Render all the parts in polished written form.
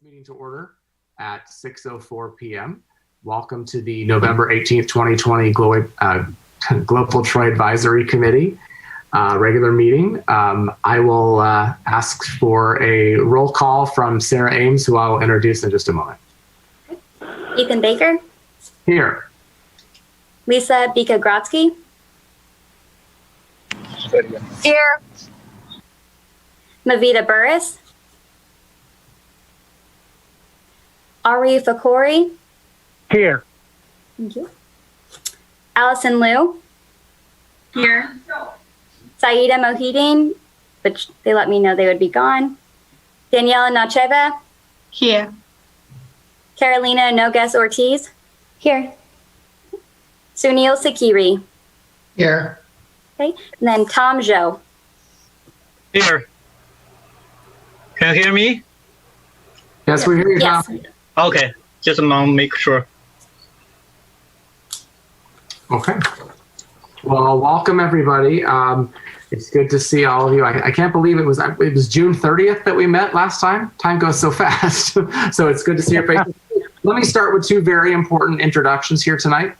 Meeting to order at 6:04 p.m. Welcome to the November 18th, 2020 Global Troy Advisory Committee regular meeting. I will ask for a roll call from Sarah Ames, who I will introduce in just a moment. Ethan Baker. Here. Lisa Bika-Grodsky. Here. Mavita Burris. Ari Fakori. Here. Thank you. Allison Liu. Here. Saida Mohideen, which they let me know they would be gone. Daniela Nacheva. Here. Carolina Nogues Ortiz. Here. Sunil Sikiri. Here. Okay. And then Tom Zhou. Here. Can you hear me? Yes, we hear you, Tom. Yes. Okay. Just want to make sure. Okay. Well, welcome everybody. It's good to see all of you. I can't believe it was June 30th that we met last time. Time goes so fast. So it's good to see your faces. Let me start with two very important introductions here tonight.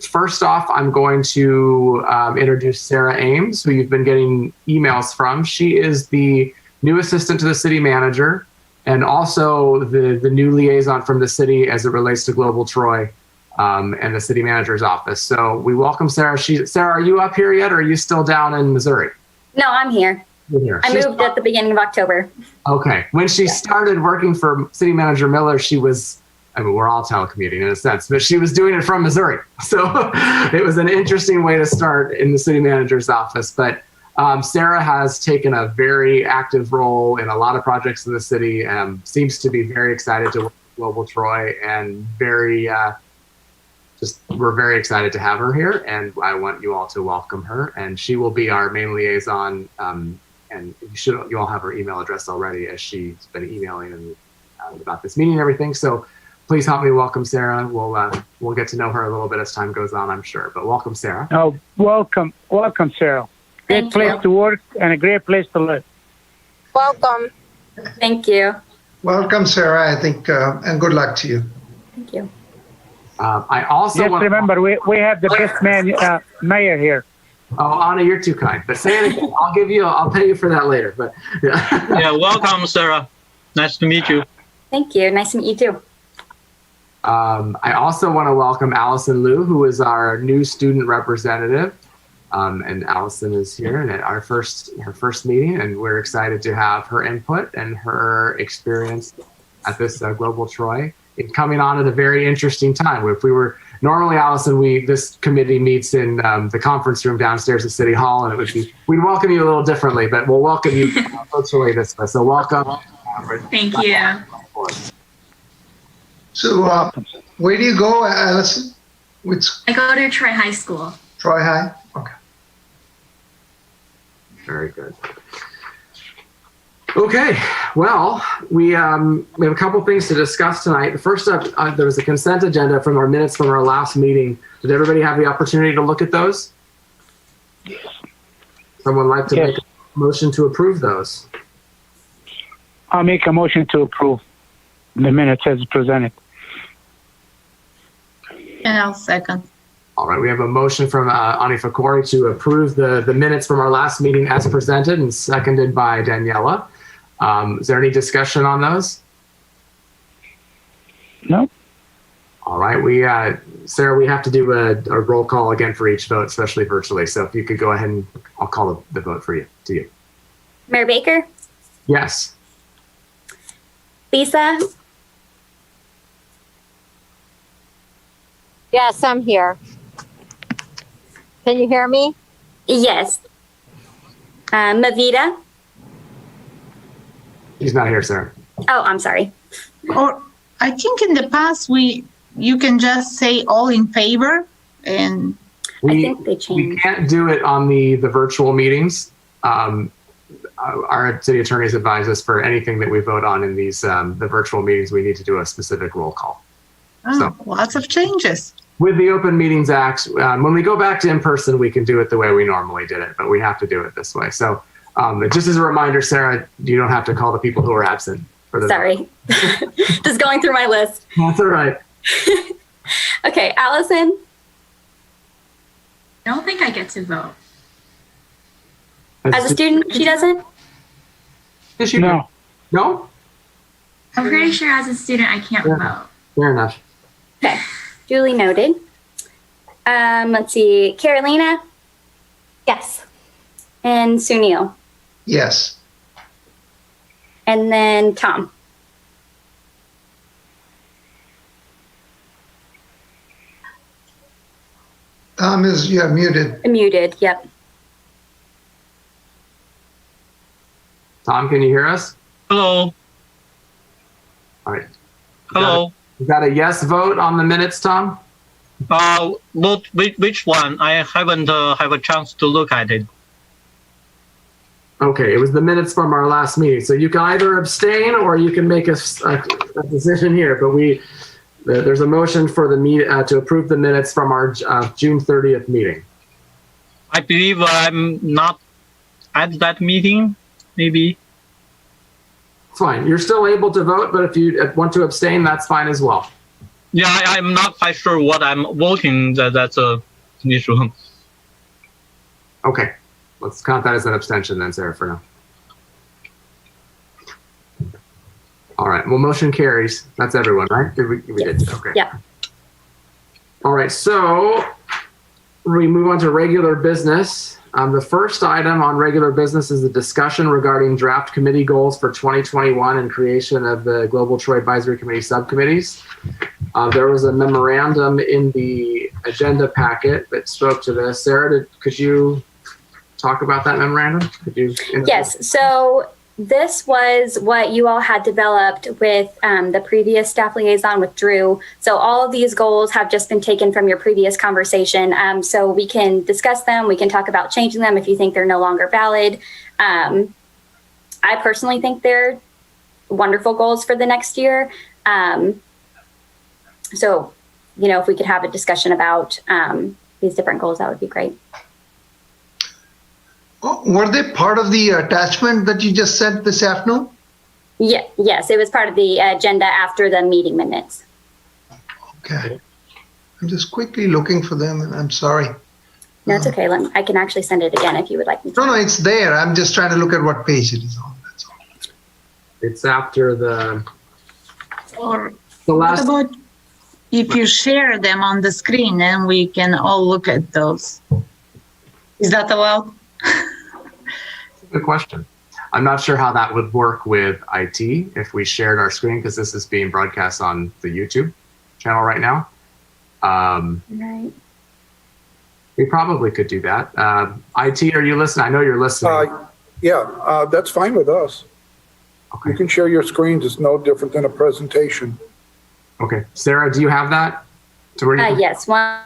First off, I'm going to introduce Sarah Ames, who you've been getting emails from. She is the new assistant to the city manager and also the new liaison from the city as it relates to Global Troy and the city manager's office. So we welcome Sarah. Sarah, are you up here yet, or are you still down in Missouri? No, I'm here. You're here. I moved at the beginning of October. Okay. When she started working for City Manager Miller, she was, I mean, we're all telecommuting in a sense, but she was doing it from Missouri. So it was an interesting way to start in the city manager's office. But Sarah has taken a very active role in a lot of projects in the city and seems to be very excited to work with Global Troy and very, we're very excited to have her here. And I want you all to welcome her. And she will be our main liaison. And you all have her email address already, as she's been emailing and about this meeting and everything. So please help me welcome Sarah. We'll get to know her a little bit as time goes on, I'm sure. But welcome, Sarah. Oh, welcome, Sarah. Great place to work and a great place to live. Welcome. Thank you. Welcome, Sarah, I think, and good luck to you. Thank you. I also Just remember, we have the best mayor here. Oh, Anna, you're too kind. But say it again. I'll pay you for that later. But Yeah, welcome, Sarah. Nice to meet you. Thank you. Nice to meet you too. I also want to welcome Allison Liu, who is our new student representative. And Allison is here and at her first meeting, and we're excited to have her input and her experience at this Global Troy. It's coming on at a very interesting time. If we were normally, Allison, this committee meets in the conference room downstairs at City Hall, and we'd welcome you a little differently, but we'll welcome you virtually this way. So welcome. Thank you. So where do you go, Allison? I go to Troy High School. Troy High? Okay. Very good. Okay, well, we have a couple things to discuss tonight. First up, there was a consent agenda from our minutes from our last meeting. Did everybody have the opportunity to look at those? Yes. Someone like to make a motion to approve those? I'll make a motion to approve the minutes as presented. And I'll second. All right, we have a motion from Ani Fakori to approve the minutes from our last meeting as presented and seconded by Daniela. Is there any discussion on those? No. All right, Sarah, we have to do a roll call again for each vote, especially virtually. So if you could go ahead and I'll call the vote to you. Mayor Baker. Yes. Lisa. Yes, I'm here. Can you hear me? Yes. Mavita. She's not here, Sarah. Oh, I'm sorry. Or I think in the past you can just say all in favor, and I think they changed. We can't do it on the virtual meetings. Our city attorneys advise us for anything that we vote on in these the virtual meetings, we need to do a specific roll call. Lots of changes. With the Open Meetings Act, when we go back to in-person, we can do it the way we normally did it, but we have to do it this way. So just as a reminder, Sarah, you don't have to call the people who are absent for the Sorry. Just going through my list. That's all right. Okay, Allison, I don't think I get to vote. as a student, she doesn't? Yes, you No. do. No? I'm pretty sure as a student I can't Yeah. vote. Fair enough. Okay, duly noted. Let's see, Carolina Yes. and Sunil. Yes. And then Tom. Tom you're muted. Muted, yep. Tom, can you hear us? Hello. All right. Hello. You got a yes vote on the minutes, Tom? Vote which one? I haven't have a chance to look at it. Okay, it was the minutes from our last meeting. So you can either abstain or you can make a decision here. But there's a motion for the to approve the minutes from our June 30th meeting. I believe I'm not at that meeting. Maybe. It's fine. You're still able to vote, but if you want to abstain, that's fine as well. Yeah, I'm not quite sure what I'm voting. That's an issue. Okay, let's count that as an abstention then, Sarah, for now. All right, well, motion carries. That's everyone, right? We did, okay. Yeah. All right, so we move on to regular business. The first item on regular business is the discussion regarding draft committee goals for 2021 and creation of the Global Troy Advisory Committee subcommittees. There was a memorandum in the agenda packet that spoke to this. Sarah, could you talk about that memorandum? Yes, so this was what you all had developed with the previous staff liaison with Drew. So all of these goals have just been taken from your previous conversation. So we can discuss them. We can talk about changing them if you think they're no longer valid. I personally think they're wonderful goals for the next year. So, if we could have a discussion about these different goals, that would be great. Were they part of the attachment that you just sent this afternoon? Yeah, yes, it was part of the agenda after the meeting minutes. Okay. I'm just quickly looking for them, and I'm sorry. No, it's okay. I can actually send it again if you would like me to. No, it's there. I'm just trying to look at what page it is on. That's all. It's after the Or last. what about if you share them on the screen and we can all look at those? Is that allowed? Good question. I'm not sure how that would work with IT if we shared our screen, because this is being broadcast on the YouTube channel right now. Right. We probably could do that. IT, are you listening? I know you're listening. That's fine with us. Okay. You can share your screens. It's no different than a presentation. Okay. Sarah, do you have that? Yes. One.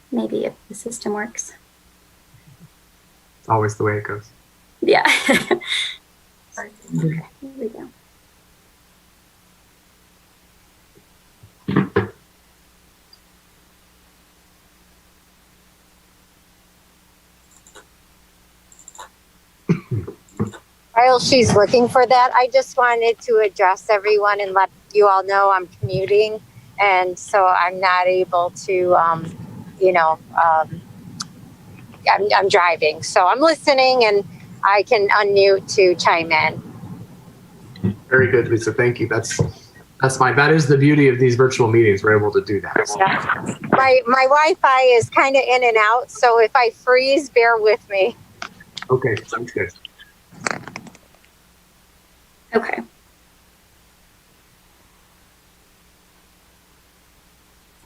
Maybe if the system works. It's always the way it goes. Yeah. Okay, here we go. While she's looking for that, I just wanted to address everyone and let you all know I'm commuting, and so I'm not able to, I'm driving. So I'm listening, and I can unmute to chime in. Very good, Lisa. Thank you. That's fine. That is the beauty of these virtual meetings. We're able to do that. Yeah. My Wi-Fi is kind of in and out, so if I freeze, bear with me. Okay, sounds good. Okay.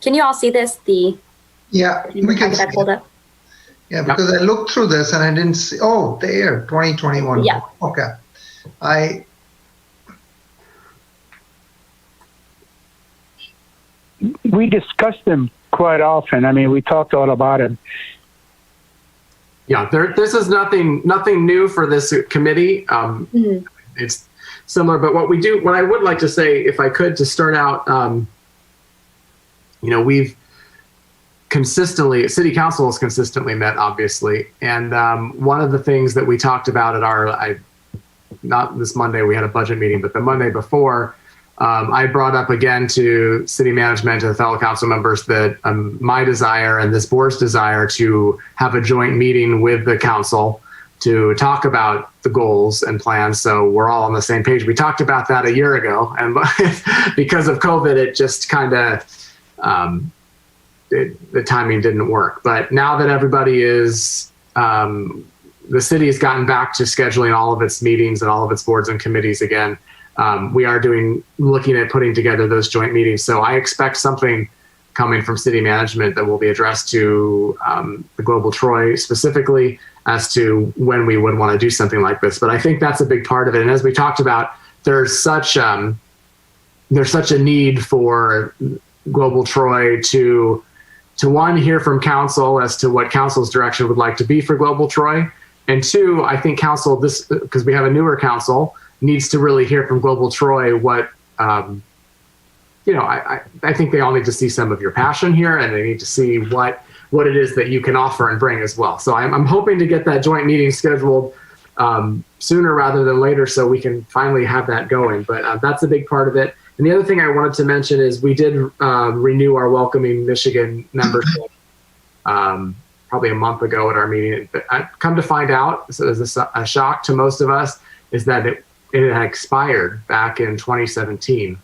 Can you all see this? Yeah, we can. that pulled up. Yeah, because I looked through this and I didn't see. Oh, there, 2021. Yeah. Okay. I we discussed them quite often. I mean, we talked all about it. Yeah, this is nothing new for this committee. It's similar, but what I would like to say, if I could, to start out, we've city council has consistently met, obviously. And one of the things that we talked about at not this Monday, we had a budget meeting, but the Monday before, I brought up again to city management and fellow council members that my desire and this board's desire to have a joint meeting with the council to talk about the goals and plans, so we're all on the same page. We talked about that a year ago, and because of COVID, it just kind of the timing didn't work. But now that everybody is, the city has gotten back to scheduling all of its meetings and all of its boards and committees again. We are looking at putting together those joint meetings. So I expect something coming from city management that will be addressed to the Global Troy specifically as to when we would want to do something like this. But I think that's a big part of it. And as we talked about, there's such a need for Global Troy to one, hear from council as to what council's direction would like to be for Global Troy. And two, I think council, because we have a newer council, needs to really hear from Global Troy what, I think they all need to see some of your passion here, and they need to see what it is that you can offer and bring as well. So I'm hoping to get that joint meeting scheduled sooner rather than later so we can finally have that going. But that's a big part of it. And the other thing I wanted to mention is we did renew our Welcoming Michigan membership probably a month ago at our meeting. But I come to find out, so it was a shock to most of us, is that it had expired back in 2017.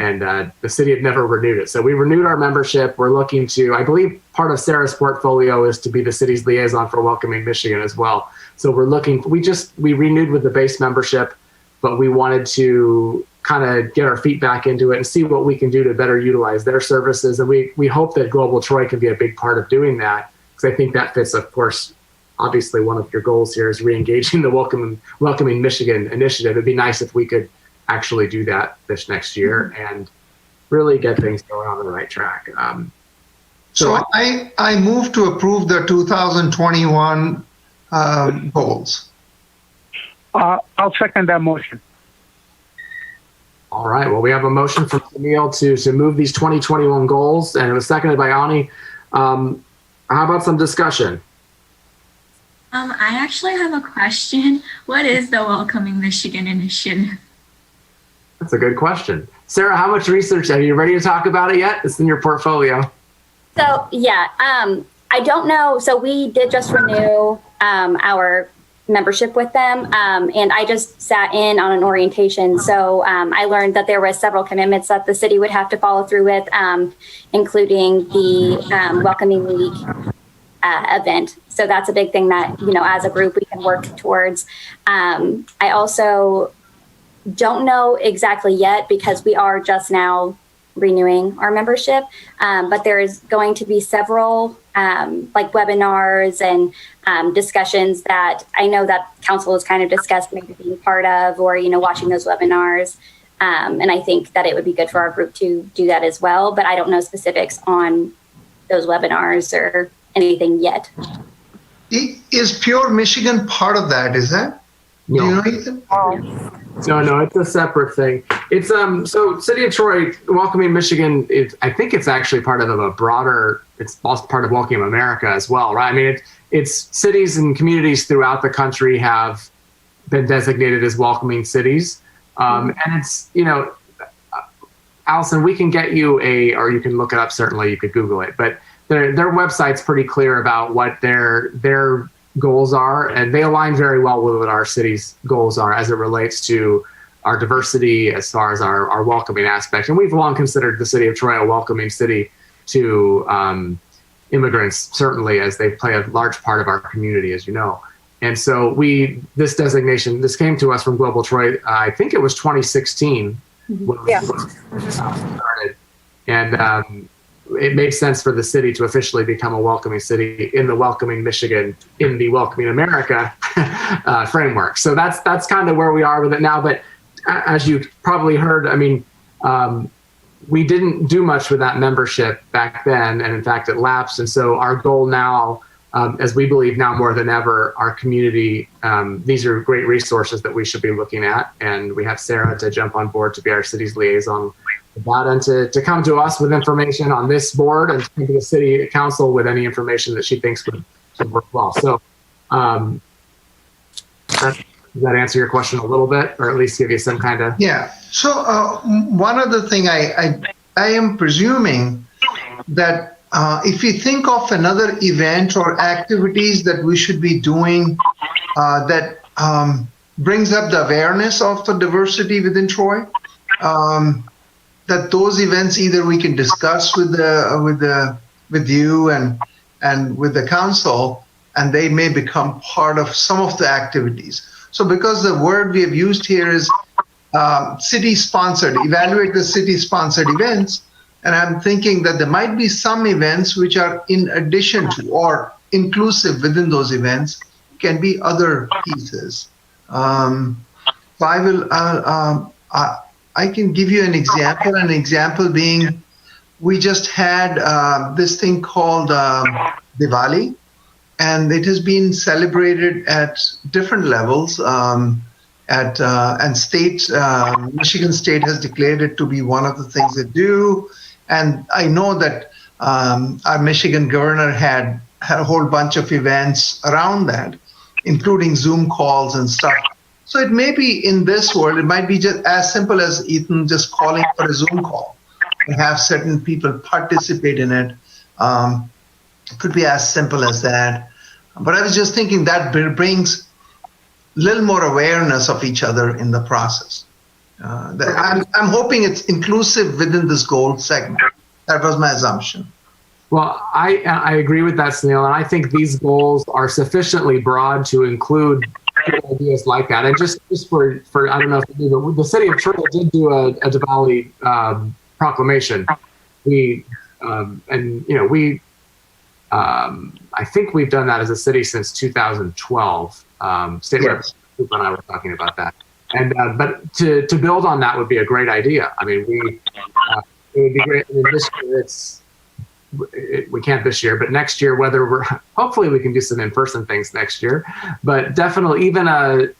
And the city had never renewed it. So we renewed our membership. We're looking to, I believe part of Sarah's portfolio is to be the city's liaison for Welcoming Michigan as well. So we're looking, we renewed with the base membership, but we wanted to kind of get our feet back into it and see what we can do to better utilize their services. And we hope that Global Troy can be a big part of doing that, because I think that fits, of course, obviously one of your goals here is re-engaging the Welcoming Michigan initiative. It'd be nice if we could actually do that this next year and really get things going on the right track. So I move to approve the 2021 goals. I'll second that motion. All right. Well, we have a motion from Camille to move these 2021 goals, and it was seconded by Ani. How about some discussion? I actually have a question. What is the Welcoming Michigan initiative? That's a good question. Sarah, how much research, are you ready to talk about it yet? It's in your portfolio. So yeah, I don't know. So we did just renew our membership with them, and I just sat in on an orientation. So I learned that there were several commitments that the city would have to follow through with, including the Welcoming Week event. So that's a big thing that, as a group we can work towards. I also don't know exactly yet, because we are just now renewing our membership, but there's going to be several like webinars and discussions that I know that council has kind of discussed maybe being part of, or watching those webinars, and I think that it would be good for our group to do that as well, but I don't know specifics on those webinars or anything yet. Is Pure Michigan part of that? Is that? No. Do you know anything? No, it's a separate thing. It's so City of Troy, Welcoming Michigan, I think it's actually part of a broader, it's also part of Welcoming America as well, right? I mean, it's cities and communities throughout the country have been designated as welcoming cities. And it's, Allison, we can get you or you can look it up, certainly you could Google it, but their website's pretty clear about what their goals are, and they align very well with what our city's goals are as it relates to our diversity, as far as our welcoming aspect. And we've long considered the city of Troy a welcoming city to immigrants, certainly, as they play a large part of our community, as you know. And so this designation, this came to us from Global Troy, I think it was 2016 when we started. And it made sense for the city to officially become a welcoming city in the Welcoming Michigan, in the Welcoming America framework. So that's kind of where we are with it now. But as you probably heard, I mean, we didn't do much with that membership back then, and in fact, it lapsed. And so our goal now, as we believe now more than ever, our community, these are great resources that we should be looking at. And we have Sarah to jump on board to be our city's liaison with that, and to come to us with information on this board, and to come to the city council with any information that she thinks would work well. So does that answer your question a little bit, or at least give you some kind of? Yeah. So one other thing, I am presuming that if you think of another event or activities that we should be doing that brings up the awareness of the diversity within Troy, that those events either we can discuss with you and with the council, and they may become part of some of the activities. So because the word we have used here is city-sponsored, evaluate the city-sponsored events, and I'm thinking that there might be some events which are in addition to or inclusive within those events, can be other pieces. So I can give you an example being, we just had this thing called Diwali, and it has been celebrated at different levels. And state, Michigan State has declared it to be one of the things they do. And I know that our Michigan governor had a whole bunch of events around that, including Zoom calls and stuff. So it may be in this world, it might be just as simple as Ethan just calling for a Zoom call and have certain people participate in it. It could be as simple as that. But I was just thinking that brings a little more awareness of each other in the process. I'm hoping it's inclusive within this goal segment. That was my assumption. Well, I agree with that, Sunil, and I think these goals are sufficiently broad to include ideas like that. And just for I don't know if you know, the city of Troy did do a Diwali proclamation. I think we've done that as a city since 2012. State Rep. And I were talking about that. And but to build on that would be a great idea. I mean, it would be great. I mean, this year we can't this year, but next year, hopefully we can do some in-person things next year. But definitely, even a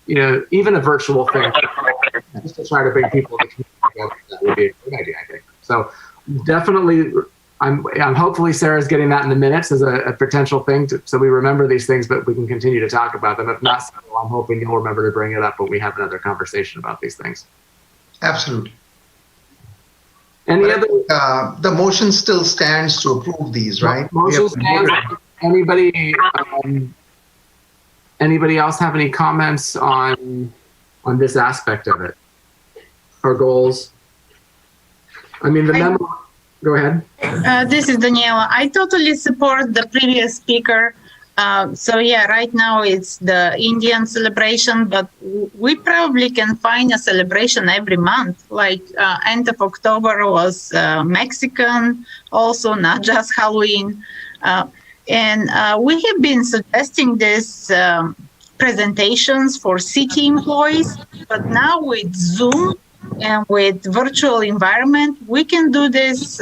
virtual thing, just to try to bring people together, that would be a good idea, I think. So definitely, I'm hopefully Sarah's getting that in the minutes as a potential thing, so we remember these things, but we can continue to talk about them. If not, I'm hoping you'll remember to bring it up when we have another conversation about these things. Absolutely. Any other? The motion still stands to approve these, right? Motion stands. Anybody else have any comments on this aspect of it? Our goals? I mean, the memo. Go ahead. This is Daniela. I totally support the previous speaker. So yeah, right now it's the Indian celebration, but we probably can find a celebration every month. Like end of October was Mexican, also not just Halloween. And we have been suggesting this presentations for city employees, but now with Zoom and with virtual environment, we can do this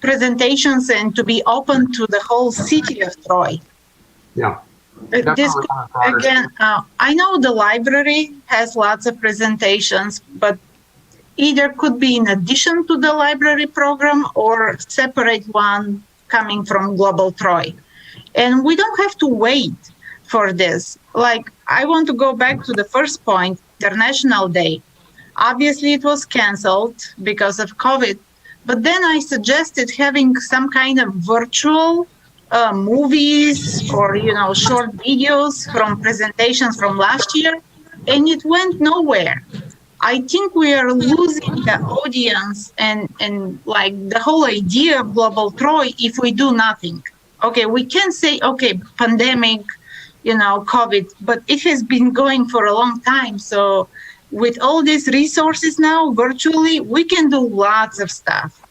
presentations and to be open to the whole city of Troy. Yeah. This again, I know the library has lots of presentations, but either could be in addition to the library program or separate one coming from Global Troy. And we don't have to wait for this. Like, I want to go back to the first point, International Day. Obviously, it was canceled because of COVID, but then I suggested having some kind of virtual movies or, short videos from presentations from last year, and it went nowhere. I think we are losing the audience and like the whole idea of Global Troy if we do nothing. Okay, we can say, okay, pandemic, COVID, but it has been going for a long time. So with all these resources now, virtually, we can do lots of stuff.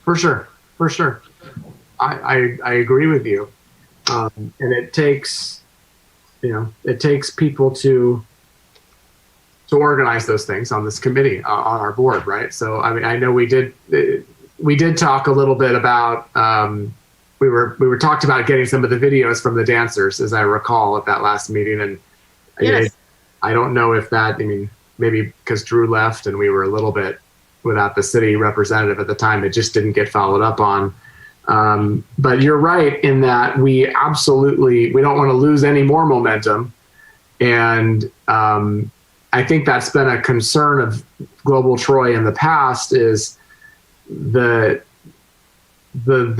For sure. I agree with you. And it takes people to organize those things on this committee, on our board, right? So, I mean, I know we did talk a little bit about, we were talked about getting some of the videos from the dancers, as I recall, at that last meeting. And Yes. I don't know if that, I mean, maybe because Drew left and we were a little bit without the city representative at the time, it just didn't get followed up on. But you're right in that we don't want to lose any more momentum. And I think that's been a concern of Global Troy in the past, is the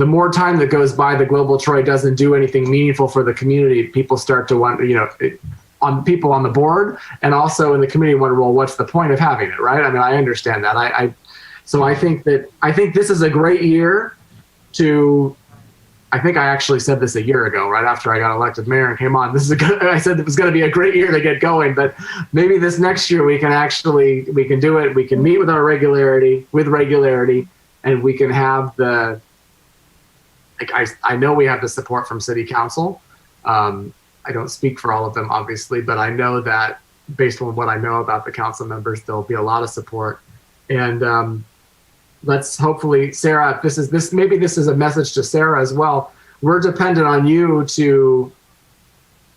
more time that goes by, the Global Troy doesn't do anything meaningful for the community. People start to wonder, on people on the board and also in the community wonder, well, what's the point of having it, right? I mean, I understand that. So I think this is a great year I think I actually said this a year ago, right after I got elected mayor and came on. I said it was going to be a great year to get going, but maybe this next year we can do it. We can meet with regularity, and we can have I know we have the support from city council. I don't speak for all of them, obviously, but I know that based on what I know about the council members, there'll be a lot of support. And let's hopefully, Sarah, maybe this is a message to Sarah as well. We're dependent on you to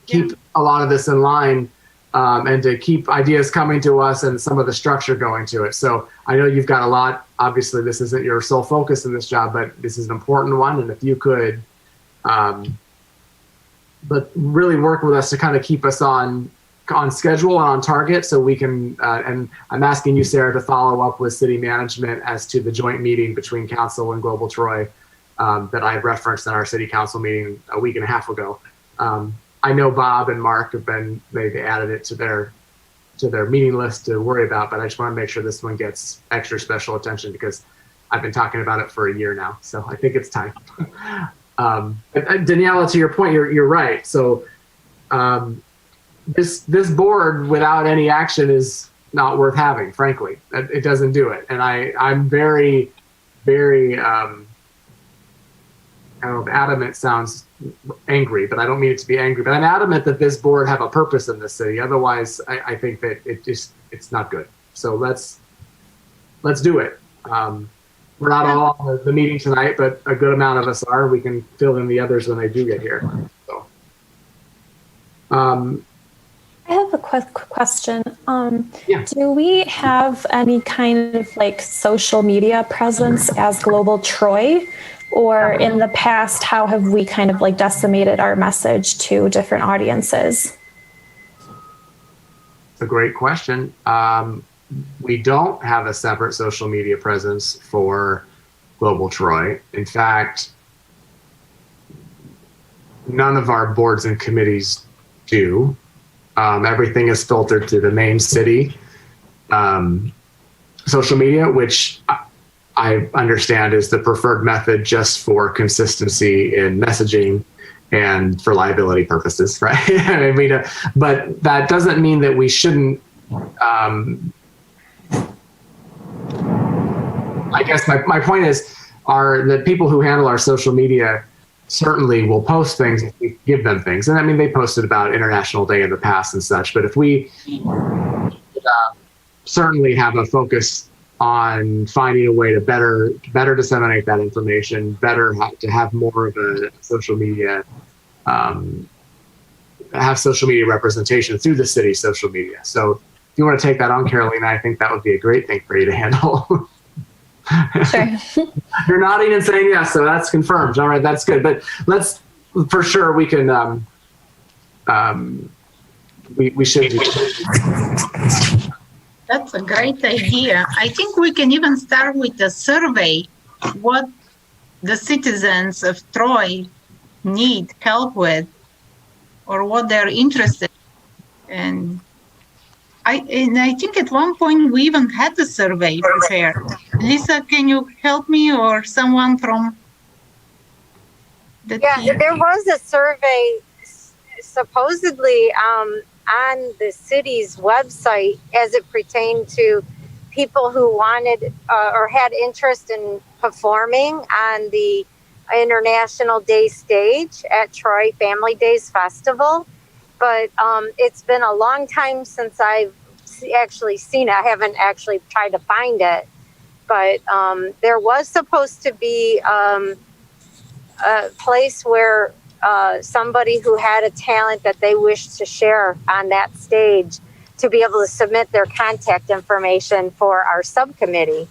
keep a lot of this in line, and to keep ideas coming to us and some of the structure going to it. So I know you've got a lot. Obviously, this isn't your sole focus in this job, but this is an important one. And if you could, but really work with us to kind of keep us on schedule and on target, so we can, and I'm asking you, Sarah, to follow up with city management as to the joint meeting between council and Global Troy that I referenced in our city council meeting a week and a half ago. I know Bob and Mark they added it to their meeting list to worry about, but I just want to make sure this one gets extra special attention because I've been talking about it for a year now. So I think it's time. Daniela, to your point, you're right. So this board without any action is not worth having, frankly. It doesn't do it. And I'm very, very, I don't know if adamant sounds angry, but I don't mean it to be angry, but I'm adamant that this board have a purpose in the city. Otherwise, I think that it's not good. So let's do it. We're not all on the meeting tonight, but a good amount of us are. We can fill in the others when they do get here. So, I have a quick question. Yeah. Do we have any kind of social media presence as Global Troy? Or in the past, how have we kind of decimated our message to different audiences? It's a great question. We don't have a separate social media presence for Global Troy. In fact, none of our boards and committees do. Everything is filtered to the main city social media, which I understand is the preferred method just for consistency in messaging and for liability purposes, right? I mean, but that doesn't mean that we shouldn't. I guess my point is, the people who handle our social media certainly will post things if we give them things. And I mean, they posted about International Day in the past and such, but if we certainly have a focus on finding a way to better disseminate that information, to have more of a social media, have social media representation through the city's social media. So if you want to take that on, Carolina, I think that would be a great thing for you to handle. Sure. You're nodding and saying yes, so that's confirmed. All right, that's good. But for sure, we can, we should do that. That's a great idea. I think we can even start with a survey, what the citizens of Troy need help with or what they're interested in. And I think at one point we even had a survey prepared. Lisa, can you help me or someone from the team? There was a survey supposedly on the city's website as it pertained to people who wanted or had interest in performing on the International Day stage at Troy Family Days Festival. But it's been a long time since I've actually seen it. I haven't actually tried to find it, but there was supposed to be a place where somebody who had a talent that they wished to share on that stage to be able to submit their contact information for our subcommittee.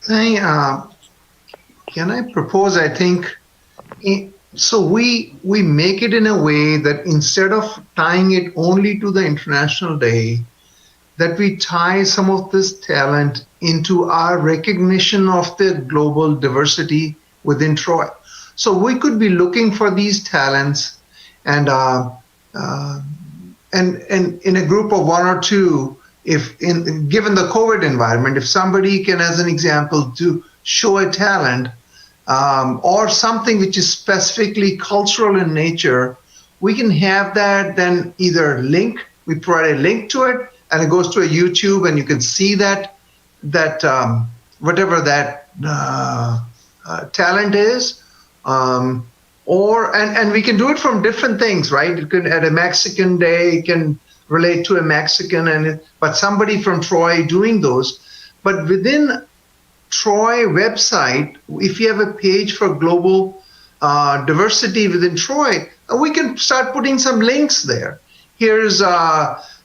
Can I propose, I think, so we make it in a way that instead of tying it only to the International Day, that we tie some of this talent into our recognition of the global diversity within Troy. So we could be looking for these talents, and in a group of one or two, given the COVID environment, if somebody can, as an example, show a talent or something which is specifically cultural in nature, we can have that then either we provide a link to it, and it goes to a YouTube, and you can see that whatever that talent is, and we can do it from different things, right? It can, at a Mexican day, it can relate to a Mexican, but somebody from Troy doing those. But within Troy website, if you have a page for global diversity within Troy, we can start putting some links there. Here's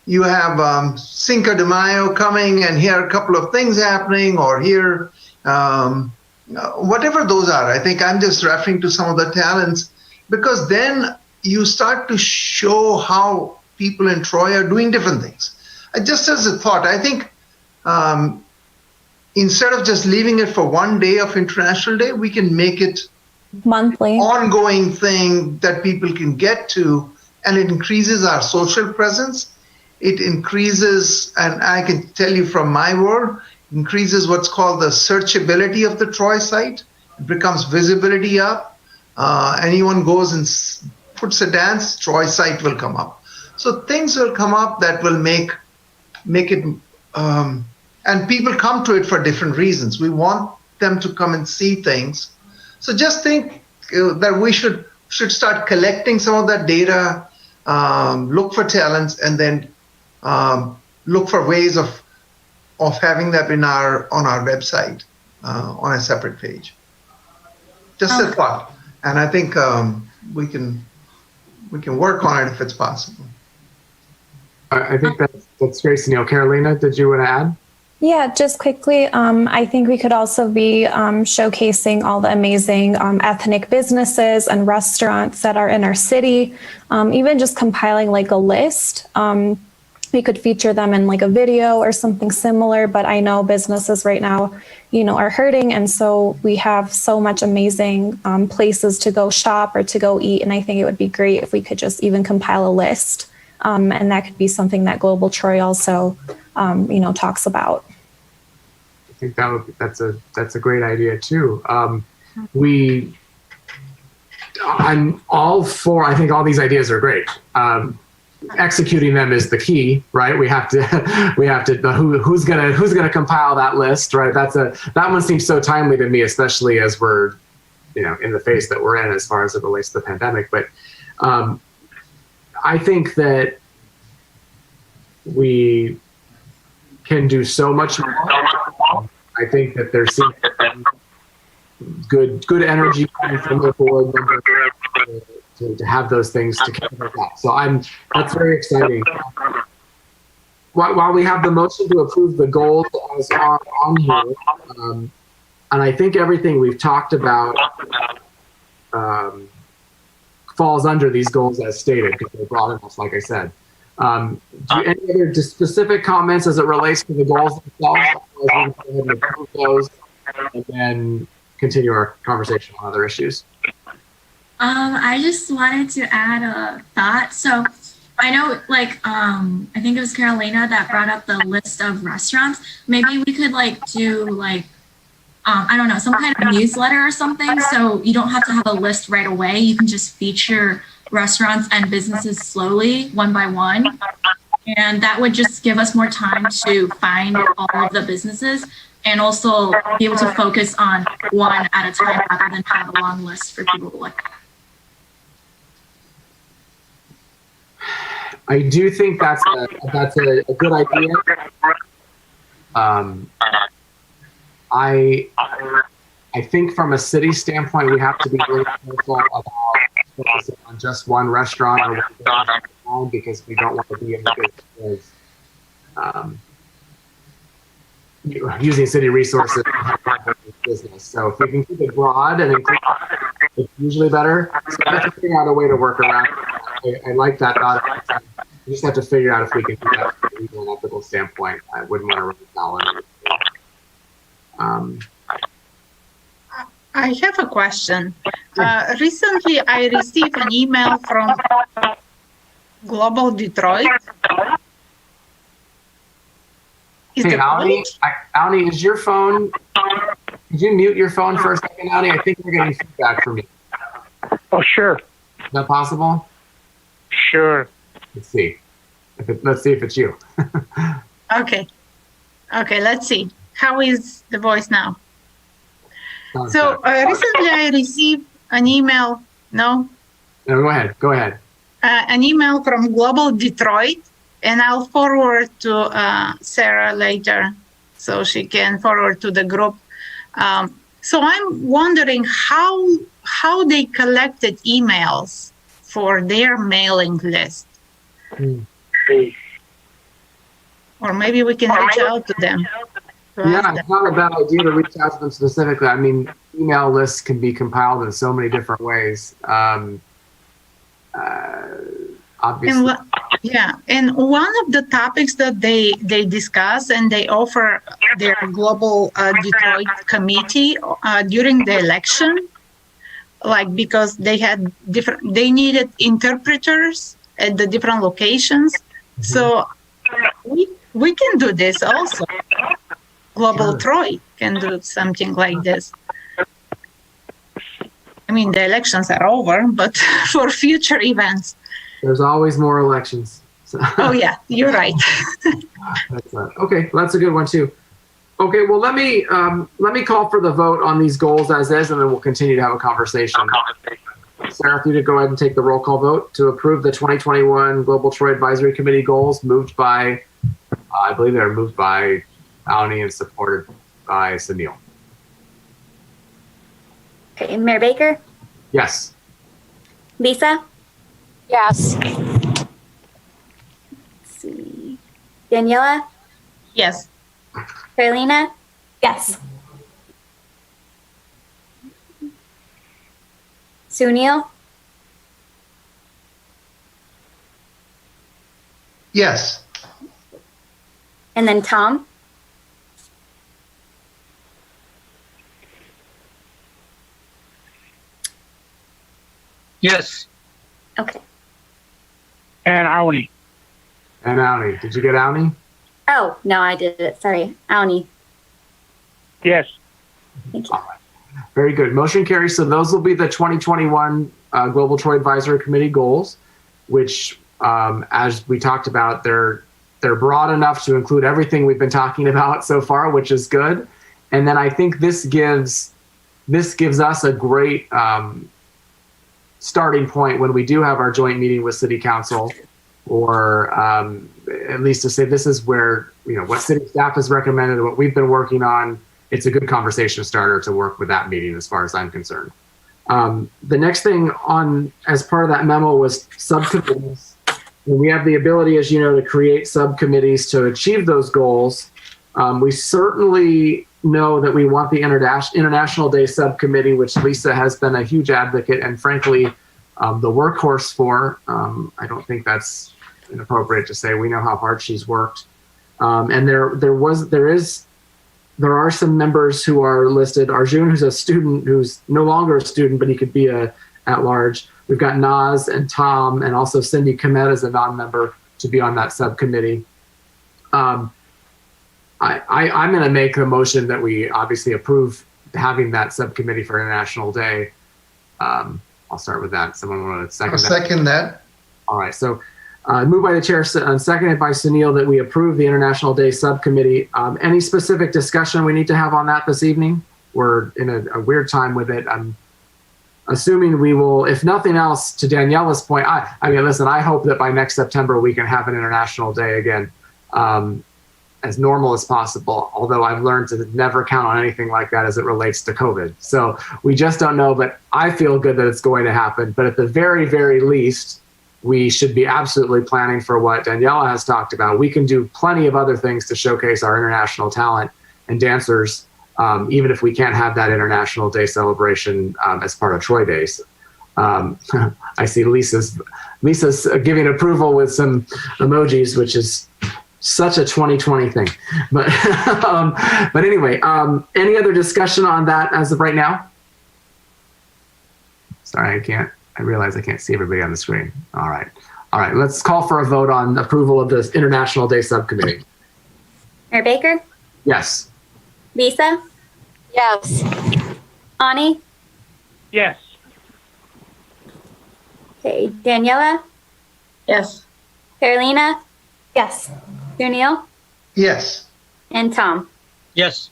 you have Cinco de Mayo coming, and here are a couple of things happening, or here, whatever those are. I think I'm just referring to some of the talents, because then you start to show how people in Troy are doing different things. Just as a thought, I think instead of just leaving it for one day of International Day, we can make it monthly, ongoing thing that people can get to, and it increases our social presence. It increases, and I can tell you from my world, increases what's called the searchability of the Troy site. It becomes visibility up. Anyone goes and puts a dance, Troy site will come up. So things will come up that will make it, and people come to it for different reasons. We want them to come and see things. So just think that we should start collecting some of that data, look for talents, and then look for ways of having that on our website on a separate page. Just a thought, and I think we can work on it if it's possible. I think that's great, Sunil. Carolina, did you want to add? Yeah, just quickly, I think we could also be showcasing all the amazing ethnic businesses and restaurants that are in our city, even just compiling like a list. We could feature them in like a video or something similar, but I know businesses right now, are hurting. And so we have so much amazing places to go shop or to go eat. And I think it would be great if we could just even compile a list. And that could be something that Global Troy also, talks about. I think that's a great idea too. I'm all for. I think all these ideas are great. Executing them is the key, right? We have to who's gonna compile that list, right? That one seems so timely to me, especially as we're, in the phase that we're in as far as it relates to the pandemic. But I think that we can do so much more. I think that there seems good energy coming from the board members to have those things to cover that. So that's very exciting. While we have the motion to approve the goals as are on here, and I think everything we've talked about falls under these goals as stated, because they're broad enough, like I said. Do any other specific comments as it relates to the goals themselves? Go ahead and approve those, and then continue our conversation on other issues. I just wanted to add a thought. So I know, I think it was Carolina that brought up the list of restaurants. Maybe we could do I don't know, some kind of newsletter or something. So you don't have to have a list right away. You can just feature restaurants and businesses slowly, one by one. And that would just give us more time to find all of the businesses and also be able to focus on one at a time rather than have a long list for people to look at. I do think that's a good idea. I think from a city standpoint, we have to be really careful about focusing on just one restaurant or one restaurant because we don't want to be in the business of using city resources to business. So if we can keep it broad and include, it's usually better. So we have to figure out a way to work around it. I like that thought. We just have to figure out if we can do that from a legal and ethical standpoint. I wouldn't want to run it down. I have a question. Recently, I received an email from Global Detroit. Hey, Auni, is your phone, did you mute your phone for a second, Auni? I think we're getting feedback from you. Oh, sure. Is that possible? Sure. Let's see. Let's see if it's you. Okay, let's see. How is the voice now? So recently I received an email, no, go ahead. An email from Global Detroit, and I'll forward to Sarah later so she can forward to the group. So I'm wondering how they collected emails for their mailing list. Or maybe we can reach out to them. Yeah, it's not a bad idea to reach out to them specifically. I mean, email lists can be compiled in so many different ways. Obviously. And one of the topics that they discuss and they offer their Global Detroit committee during the election, like because they needed interpreters at the different locations. Mm-hmm. So we can do this also. Global Troy can do something like this. I mean, the elections are over, but for future events. There's always more elections. So. Oh yeah, you're right. Okay, well, that's a good one too. Okay, well let me call for the vote on these goals as is, and then we'll continue to have a conversation. Sarah, if you could go ahead and take the roll call vote to approve the 2021 Global Troy Advisory Committee goals, moved by, I believe they're moved by Auni and supported by Sunil. Okay, Mayor Baker? Yes. Lisa? Yes. Let's see. Daniela? Yes. Carolina? Yes. Sunil? Yes. And then Tom? Yes. Okay. And Auni. And Auni. Did you get Auni? Oh, no, I did it. Sorry. Auni. Yes. Thank you. All right. Very good. Motion carries. So those will be the 2021 Global Troy Advisory Committee goals, which, as we talked about, they're broad enough to include everything we've been talking about so far, which is good. And then I think this gives us a great starting point when we do have our joint meeting with City Council, or at least to say this is where, what city staff has recommended, what we've been working on. It's a good conversation starter to work with that meeting as far as I'm concerned. The next thing on, as part of that memo, was subcommittees. And we have the ability, as you know, to create subcommittees to achieve those goals. We certainly know that we want the International Day Subcommittee, which Lisa has been a huge advocate and frankly, the workhorse for. I don't think that's inappropriate to say. We know how hard she's worked. And there are some members who are listed. Arjun, who's a student, who's no longer a student, but he could be at large. We've got Naz and Tom, and also Cindy Komet as a non-member to be on that subcommittee. I'm going to make the motion that we obviously approve having that subcommittee for International Day. I'll start with that. Someone want to second that? I'll second that. All right. So moved by the chair and seconded by Sunil that we approve the International Day Subcommittee. Any specific discussion we need to have on that this evening? We're in a weird time with it. assuming we will, if nothing else, to Daniela's point, I mean, listen, I hope that by next September we can have an International Day again, as normal as possible. Although I've learned to never count on anything like that as it relates to COVID. So we just don't know, but I feel good that it's going to happen. But at the very, very least, we should be absolutely planning for what Daniela has talked about. We can do plenty of other things to showcase our international talent and dancers, even if we can't have that International Day celebration as part of Troy Days. I see Lisa's giving approval with some emojis, which is such a 2020 thing. But but anyway, any other discussion on that as of right now? Sorry, I realize I can't see everybody on the screen. All right. Let's call for a vote on approval of this International Day Subcommittee. Mayor Baker? Yes. Lisa? Yes. Ani? Yes. Okay, Daniela? Yes. Carolina? Yes. Sunil? Yes. And Tom? Yes.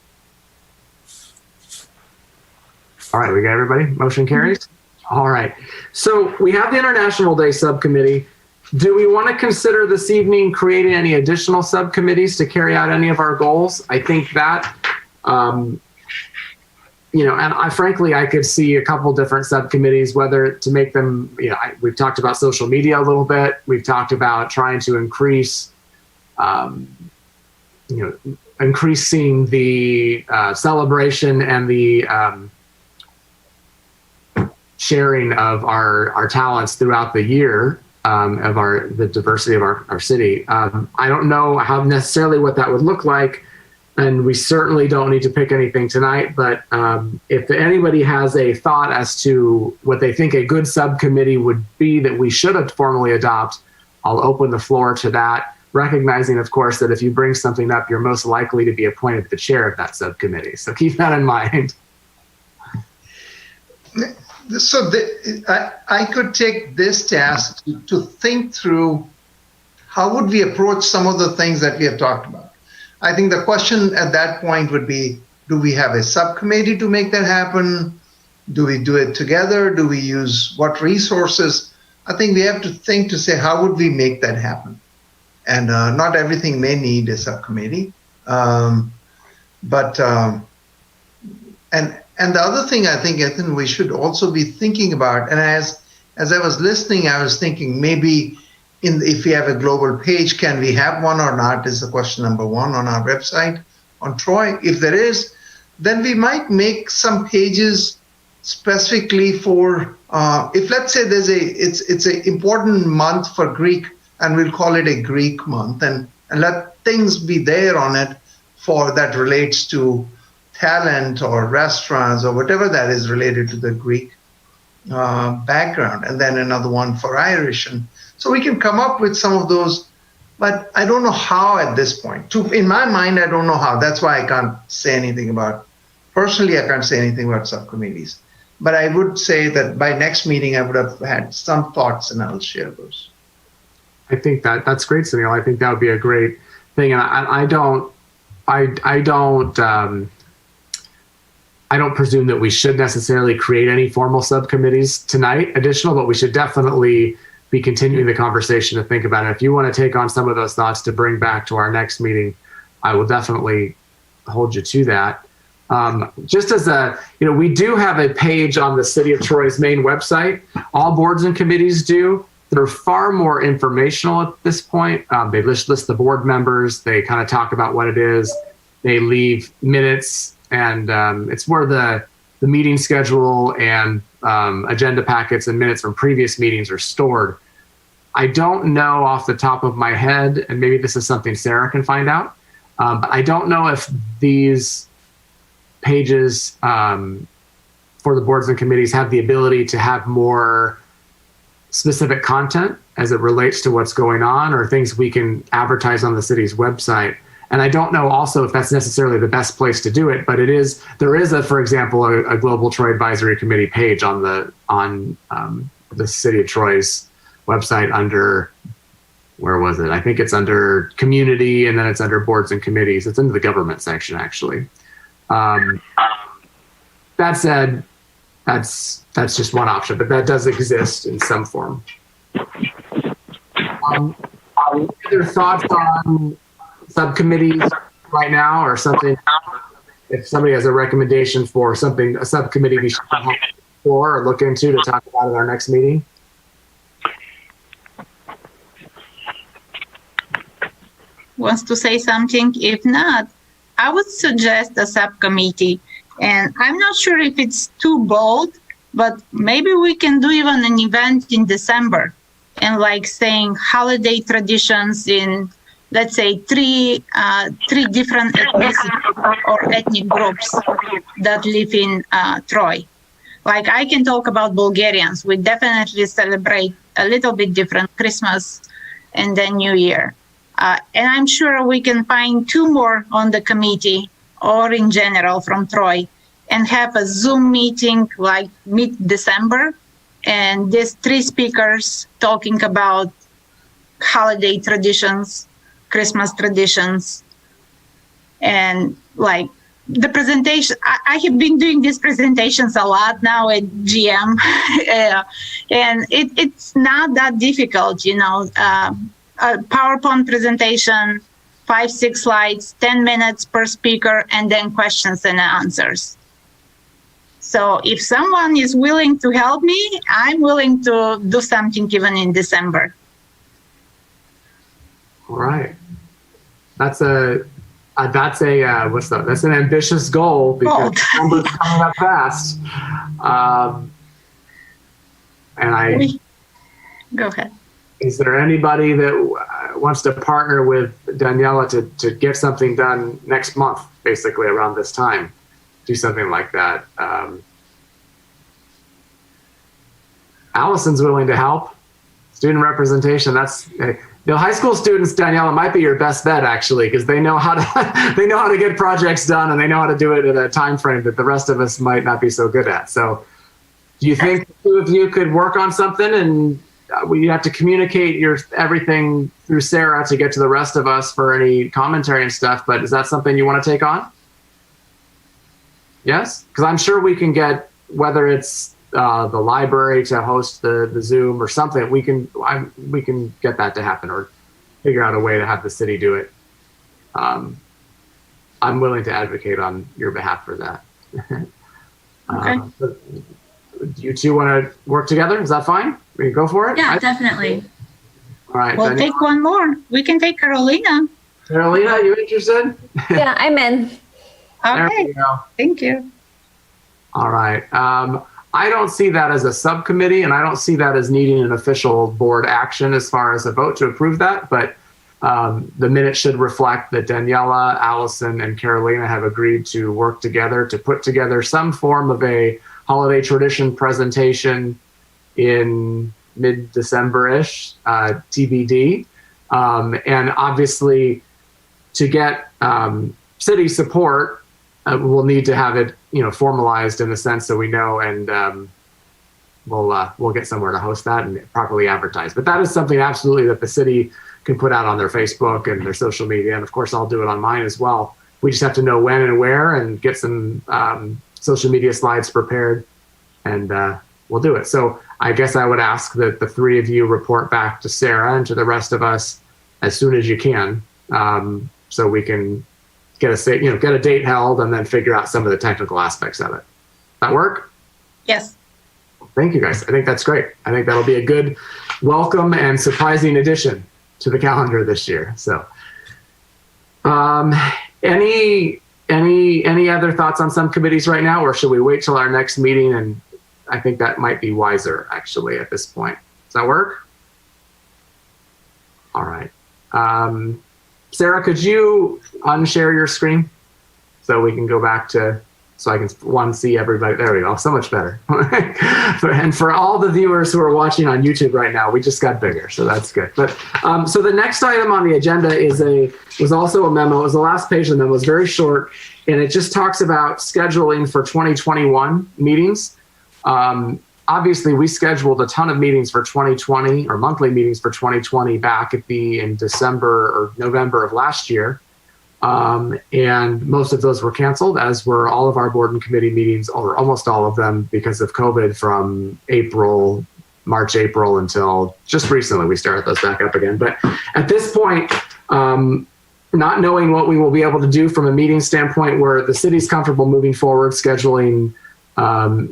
All right, we got everybody? Motion carries? All right. So we have the International Day Subcommittee. Do we want to consider this evening creating any additional subcommittees to carry out any of our goals? I think that, and frankly, I could see a couple different subcommittees, whether to make them, we've talked about social media a little bit. We've talked about trying to increase, increasing the celebration and the sharing of our talents throughout the year, of the diversity of our city. I don't know how necessarily what that would look like, and we certainly don't need to pick anything tonight, but if anybody has a thought as to what they think a good subcommittee would be that we should formally adopt, I'll open the floor to that, recognizing, of course, that if you bring something up, you're most likely to be appointed the chair of that subcommittee. So keep that in mind. So I could take this task to think through how would we approach some of the things that we have talked about. I think the question at that point would be, do we have a subcommittee to make that happen? Do we do it together? Do we use what resources? I think we have to think to say, how would we make that happen? And not everything may need a subcommittee. And the other thing I think, Ethan, we should also be thinking about, and as I was listening, I was thinking maybe if we have a global page, can we have one or not is the question number one on our website on Troy. If there is, then we might make some pages specifically for, if let's say it's an important month for Greek, and we'll call it a Greek month, and let things be there on it for that relates to talent or restaurants or whatever that is related to the Greek background, and then another one for Irish. And so we can come up with some of those, but I don't know how at this point. In my mind, I don't know how. That's why I can't say anything about, personally, I can't say anything about subcommittees. But I would say that by next meeting, I would have had some thoughts and I'll share those. I think that's great, Sunil. I think that would be a great thing. And I don't presume that we should necessarily create any formal subcommittees tonight, additional, but we should definitely be continuing the conversation to think about it. If you want to take on some of those thoughts to bring back to our next meeting, I will definitely hold you to that. Just as we do have a page on the City of Troy's main website. All boards and committees do. They're far more informational at this point. They list the board members. They kind of talk about what it is. They leave minutes, and it's where the meeting schedule and agenda packets and minutes from previous meetings are stored. I don't know off the top of my head, and maybe this is something Sarah can find out, but I don't know if these pages for the boards and committees have the ability to have more specific content as it relates to what's going on or things we can advertise on the city's website. And I don't know also if that's necessarily the best place to do it, but there is for example, a Global Troy Advisory Committee page on the City of Troy's website under, where was it? I think it's under community, and then it's under boards and committees. It's in the government section, actually. That said, that's just one option, but that does exist in some form. Other thoughts on subcommittees right now, or something? If somebody has a recommendation for something, a subcommittee we should explore or look into to talk about at our next meeting. Wants to say something? If not, I would suggest a subcommittee. And I'm not sure if it's too bold, but maybe we can do even an event in December and like saying holiday traditions in, let's say, three different ethnicity or ethnic groups that live in Troy. Like I can talk about Bulgarians. We definitely celebrate a little bit different Christmas and then New Year. And I'm sure we can find 2 more on the committee or in general from Troy and have a Zoom meeting like mid-December. And these 3 speakers talking about holiday traditions, Christmas traditions, and like the presentation. I have been doing these presentations a lot now at GM, and it's not that difficult, you know. A PowerPoint presentation, 5-6 slides, 10 minutes per speaker, and then questions and answers. So if someone is willing to help me, I'm willing to do something even in December. All right. That's an ambitious goal because December's coming up fast. Go ahead. Is there anybody that wants to partner with Daniela to get something done next month, basically around this time? Do something like that. Allison's willing to help. Student representation. That's high school students. Daniela might be your best bet actually, because they know how to get projects done and they know how to do it in a time frame that the rest of us might not be so good at. So, do you think the 2 of you could work on something and? You have to communicate everything through Sarah to get to the rest of us for any commentary and stuff, but is that something you want to take on? Yes? Because I'm sure we can get, whether it's the library to host the Zoom or something, we can get that to happen or figure out a way to have the city do it. I'm willing to advocate on your behalf for that. Okay. Do you 2 want to work together? Is that fine? We can go for it? Yeah, definitely. All right. We'll take 1 more. We can take Carolina. Carolina, are you interested? Yeah, I'm in. Okay. Thank you. All right. I don't see that as a subcommittee, and I don't see that as needing an official board action as far as a vote to approve that. But the minutes should reflect that Daniela, Allison, and Carolina have agreed to work together to put together some form of a holiday tradition presentation in mid-December-ish, TBD. And obviously, to get city support, we'll need to have it, formalized in the sense that we know, and we'll get somewhere to host that and properly advertise. But that is something absolutely that the city can put out on their Facebook and their social media, and of course, I'll do it on mine as well. We just have to know when and where, and get some social media slides prepared, and we'll do it. So I guess I would ask that the 3 of you report back to Sarah and to the rest of us as soon as you can, so we can get a date held and then figure out some of the technical aspects of it. That work? Yes. Thank you, guys. I think that's great. I think that'll be a good, welcome and surprising addition to the calendar this year. So, any other thoughts on some committees right now, or should we wait till our next meeting? And I think that might be wiser actually at this point. Does that work? All right. Sarah, could you unshare your screen so we can go back to, so I can see everybody. There we go. So much better. And for all the viewers who are watching on YouTube right now, we just got bigger, so that's good. But so the next item on the agenda was also a memo. It was the last page of the memo. It was very short, and it just talks about scheduling for 2021 meetings. Obviously, we scheduled a ton of meetings for 2020, or monthly meetings for 2020 back in December or November of last year. And most of those were canceled, as were all of our board and committee meetings, or almost all of them, because of COVID from March, April, until just recently we started those back up again. But at this point, not knowing what we will be able to do from a meeting standpoint, where the city's comfortable moving forward, scheduling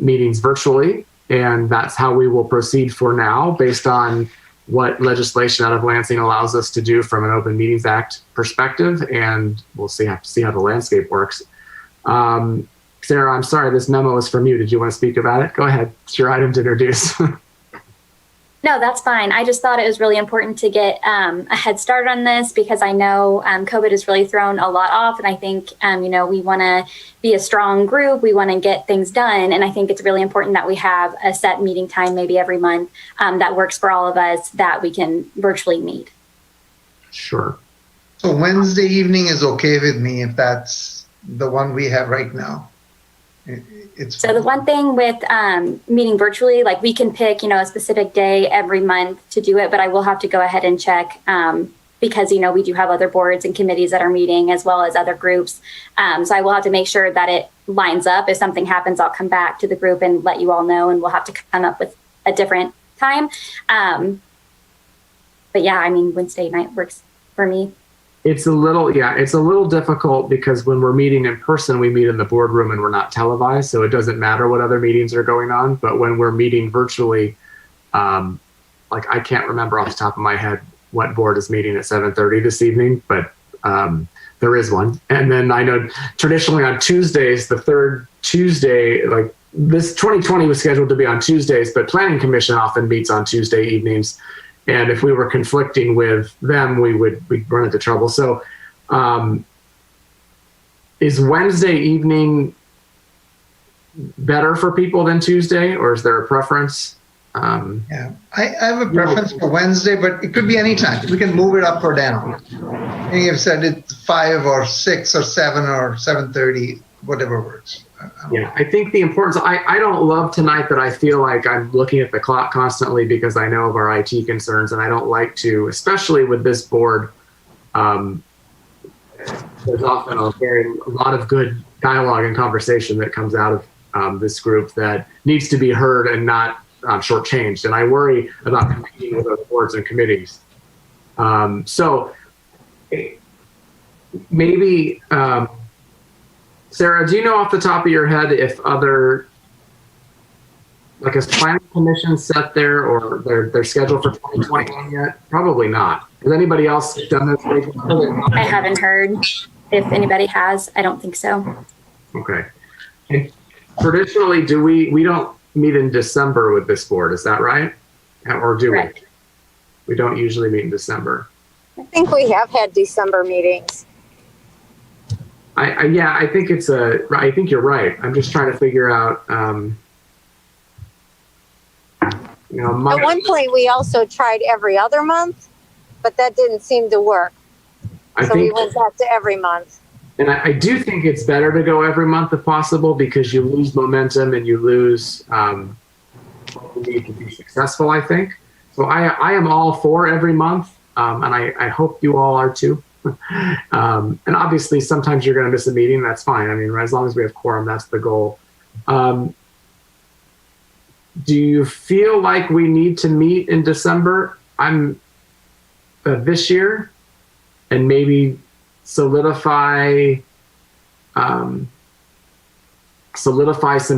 meetings virtually, and that's how we will proceed for now, based on what legislation out of Lansing allows us to do from an Open Meetings Act perspective, and we'll see how the landscape works. Sarah, I'm sorry, this memo is from you. Did you want to speak about it? Go ahead. It's your item to introduce. No, that's fine. I just thought it was really important to get a head start on this, because I know COVID has really thrown a lot off. And I think, we want to be a strong group. We want to get things done. And I think it's really important that we have a set meeting time, maybe every month, that works for all of us, that we can virtually meet. Sure. So Wednesday evening is okay with me if that's the one we have right now. So the one thing with meeting virtually, like we can pick, a specific day every month to do it, but I will have to go ahead and check because, we do have other boards and committees that are meeting, as well as other groups. So I will have to make sure that it lines up. If something happens, I'll come back to the group and let you all know, and we'll have to come up with a different time. But yeah, Wednesday night works for me. It's a little difficult, because when we're meeting in person, we meet in the boardroom and we're not televised. So it doesn't matter what other meetings are going on. But when we're meeting virtually, I can't remember off the top of my head what board is meeting at 7:30 this evening, but there is one. And then I know traditionally on Tuesdays, the third Tuesday, like this 2020 was scheduled to be on Tuesdays, but Planning Commission often meets on Tuesday evenings. And if we were conflicting with them, we'd run into trouble. So is Wednesday evening better for people than Tuesday, or is there a preference? Yeah, I have a preference for Wednesday, but it could be any time. We can move it up or down. And you've said it's 5 or 6 or 7 or 7:30, whatever works. Yeah, I think the importance, I don't love tonight that I feel like I'm looking at the clock constantly, because I know of our IT concerns, and I don't like to, especially with this board. There's often a lot of good dialogue and conversation that comes out of this group that needs to be heard and not shortchanged. And I worry about competing with other boards and committees. So maybe, Sarah, do you know off the top of your head if is Planning Commission set there, or their schedule for 2021 yet? Probably not. Has anybody else done this? I haven't heard. If anybody has, I don't think so. Okay. And traditionally, we don't meet in December with this board, is that right? Or do Correct. we? We don't usually meet in December. I think we have had December meetings. I think I think you're right. I'm just trying to figure out, At one point, we also tried every other month, but that didn't seem to work. We went back to every month. And I do think it's better to go every month if possible, because you lose momentum and you lose what you need to be successful, I think. So I am all for every month, and I hope you all are too. And obviously, sometimes you're going to miss a meeting. That's fine. As long as we have quorum, that's the goal. Do you feel like we need to meet in December? This year, and maybe solidify some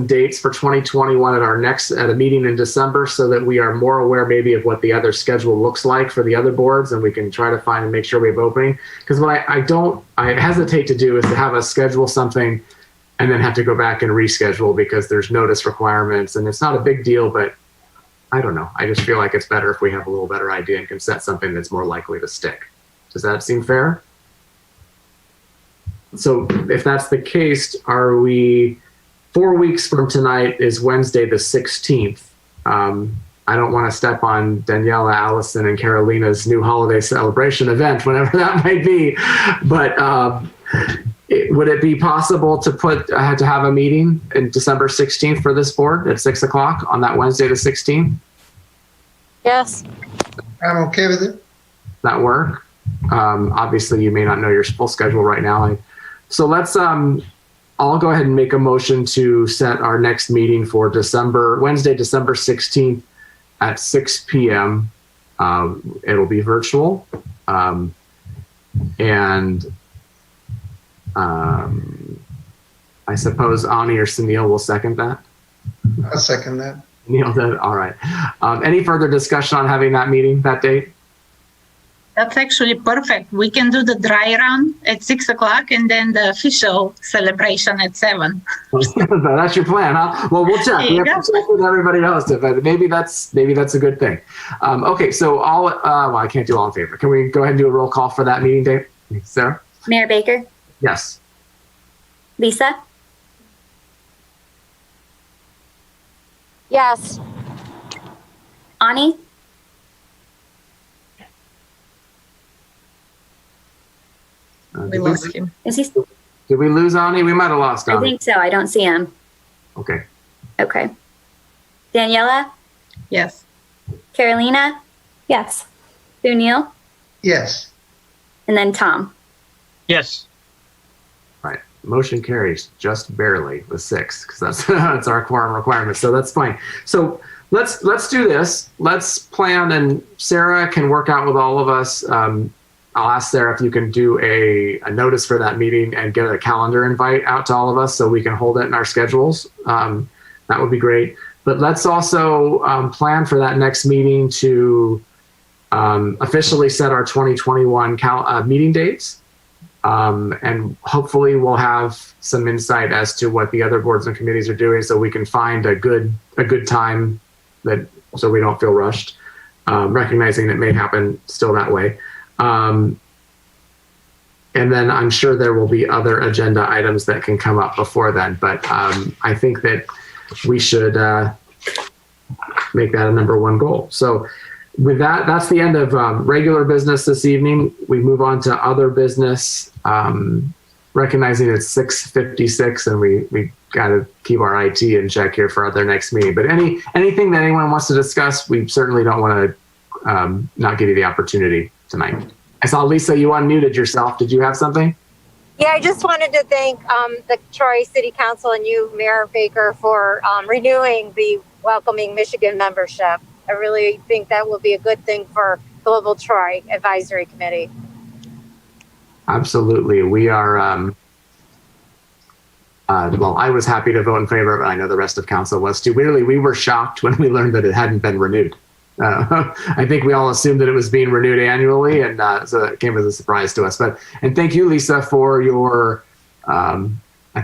dates for 2021 at a meeting in December, so that we are more aware maybe of what the other schedule looks like for the other boards, and we can try to find and make sure we have opening. Because what I hesitate to do is to have us schedule something and then have to go back and reschedule because there's notice requirements, and it's not a big deal, but I don't know. I just feel like it's better if we have a little better idea and can set something that's more likely to stick. Does that seem fair? So if that's the case, are we 4 weeks from tonight is Wednesday the 16th. I don't want to step on Daniela, Allison, and Carolina's new holiday celebration event, whenever that might be. But would it be possible to have a meeting in December 16th for this board at 6 o'clock on that Wednesday the 16th? Yes. I'm okay with it. That work? Obviously, you may not know your full schedule right now. So let's, I'll go ahead and make a motion to set our next meeting for Wednesday, December 16th at 6 p.m. It'll be virtual. I suppose Ani or Sunil will second that. I'll second that. Neil did. All right. Any further discussion on having that meeting that date? That's actually perfect. We can do the dry run at 6 o'clock and then the official celebration at 7. That's your plan, huh? Well, we'll check. We have to check with everybody to host it, but maybe that's a good thing. Okay, so well, I can't do all in favor. Can we go ahead and do a roll call for that meeting date? Sarah? Mayor Baker? Yes. Lisa? Yes. Ani? We lost him. Is he? Did we lose Ani? We might have lost Ani. I think so. I don't see him. Okay. Okay. Daniela? Yes. Carolina? Yes. Sunil? Yes. And then Tom. Yes. Right. Motion carries just barely with 6 because that's our quorum requirement. So that's fine. So let's do this. Let's plan, and Sarah can work out with all of us. I'll ask Sarah if you can do a notice for that meeting and get a calendar invite out to all of us so we can hold it in our schedules. That would be great. But let's also plan for that next meeting to officially set our 2021 meeting dates. And hopefully we'll have some insight as to what the other boards and committees are doing so we can find a good time so we don't feel rushed, recognizing it may happen still that way. And then I'm sure there will be other agenda items that can come up before then, but I think that we should make that a number one goal. So with that, that's the end of regular business this evening. We move on to other business, recognizing it's 6:56 and we got to keep our IT in check here for their next meeting. But anything that anyone wants to discuss, we certainly don't want to not give you the opportunity tonight. I saw Lisa, you unmuted yourself. Did you have something? Yeah, I just wanted to thank the Troy City Council and you, Mayor Baker, for renewing the Welcoming Michigan membership. I really think that will be a good thing for Global Troy Advisory Committee. Absolutely. We are, well, I was happy to vote in favor of it. I know the rest of council was too. We were shocked when we learned that it hadn't been renewed. I think we all assumed that it was being renewed annually, and so it came as a surprise to us. And thank you, Lisa, for your, I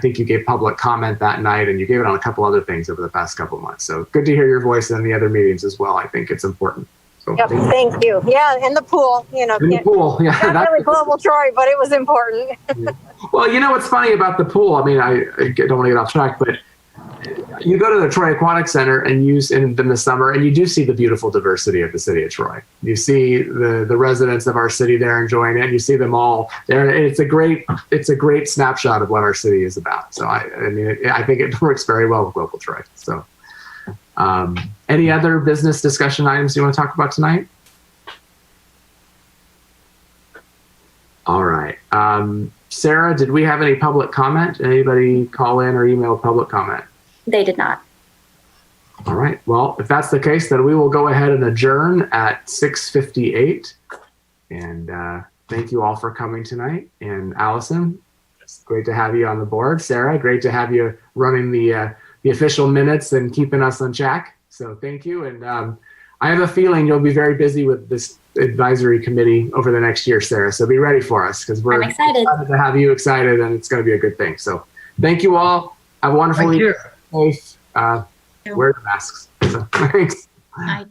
think you gave public comment that night, and you gave it on a couple other things over the past couple of months. So good to hear your voice in the other meetings as well. I think it's important. So yep, thank you. Yeah, in the pool, in the pool, yeah. Not really Global Troy, but it was important. Well, you know what's funny about the pool? I mean, I don't want to get off track, but you go to the Troy Aquatic Center and in the summer, and you do see the beautiful diversity of the city of Troy. You see the residents of our city there enjoying it. You see them all there. It's a great snapshot of what our city is about. So I think it works very well with Global Troy. So any other business discussion items you want to talk about tonight? All right. Sarah, did we have any public comment? Anybody call in or email public comment? They did not. All right. Well, if that's the case, then we will go ahead and adjourn at 6:58. And thank you all for coming tonight. And Allison, it's great to have you on the board. Sarah, great to have you running the official minutes and keeping us on track. So thank you. And I have a feeling you'll be very busy with this advisory committee over the next year, Sarah. So be ready for us because we're excited to have you excited, and it's going to be a good thing. So thank you all. Have a wonderful evening. Safe. Wear the masks. So, thanks. Bye.